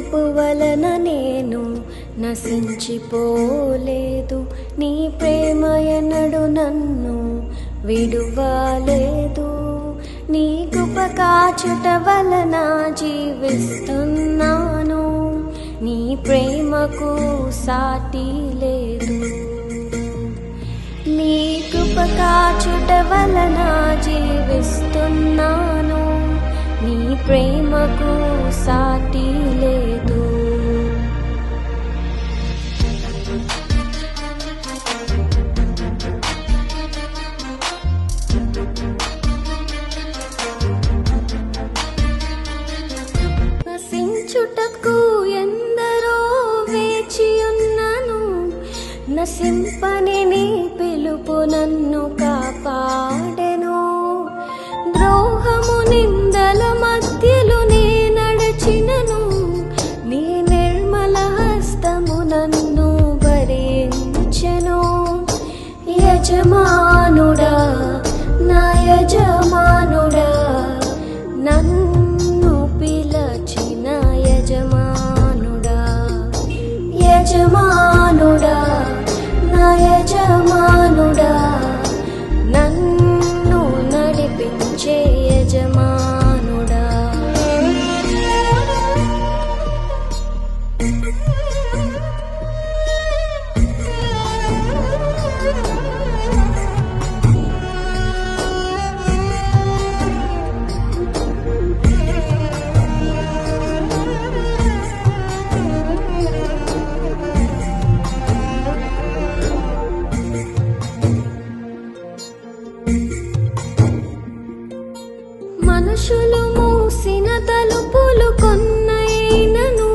పిలుపు వలన నేను నశించిపోలేదు, నీ ప్రేమ ఎన్నడు నన్ను విడువలేదు. నీ కృప కాచుట వలన జీవిస్తున్నాను, నీ ప్రేమకు సాటి లేదు. నీ కృప కాచుట వలన జీవిస్తున్నాను, నీ ప్రేమకు సాటి లేదు. నశించుటకు ఎందరో వేచియున్నను, నశింపని నీ పిలుపు నన్ను కాపాడెను. ద్రోహము నిందల మధ్యలో నే నడచినను, నీ నిర్మల హస్తము నన్ను భరించెను. యజమానుడా, నా యజమానుడా, నన్ను పిలచిన యజమానుడా, యజమానుడా, నా యజమానుడా, నన్ను నడిపించే యజమానుడా. మనుషులు మూసిన తలుపులు కొన్నైనను,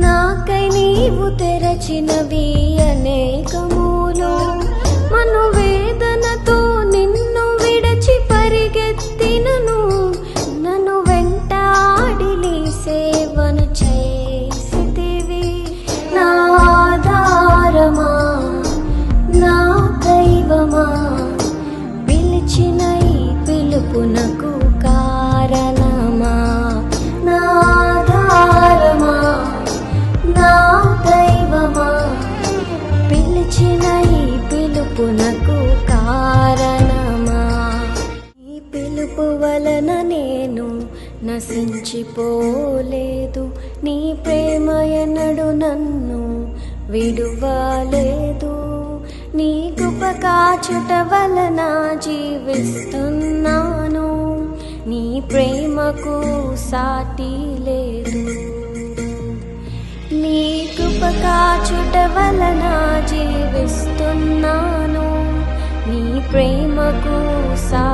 నాకై నీవు తెరచినవి అనేకములు. మనోవేదనతో నిన్ను విడచి పరిగెత్తినను, నన్ను వెంటాడి నీ సేవను చేసితివి. నా ఆధారమా, నా దైవమా, పిలిచిన ఈ పిలుపునకు కారణమా. నా ఆధారమా, నా దైవమా, పిలిచిన ఈ పిలుపునకు కారణమా. ఈ పిలుపు వలన నేను నశించిపోలేదు, నీ ప్రేమ ఎన్నడు నన్ను విడువలేదు. నీ కృప కాచుట వలన జీవిస్తున్నాను, నీ ప్రేమకు సాటి లేదు. నీ కృప కాచుట వలన జీవిస్తున్నాను, నీ ప్రేమకు సాటి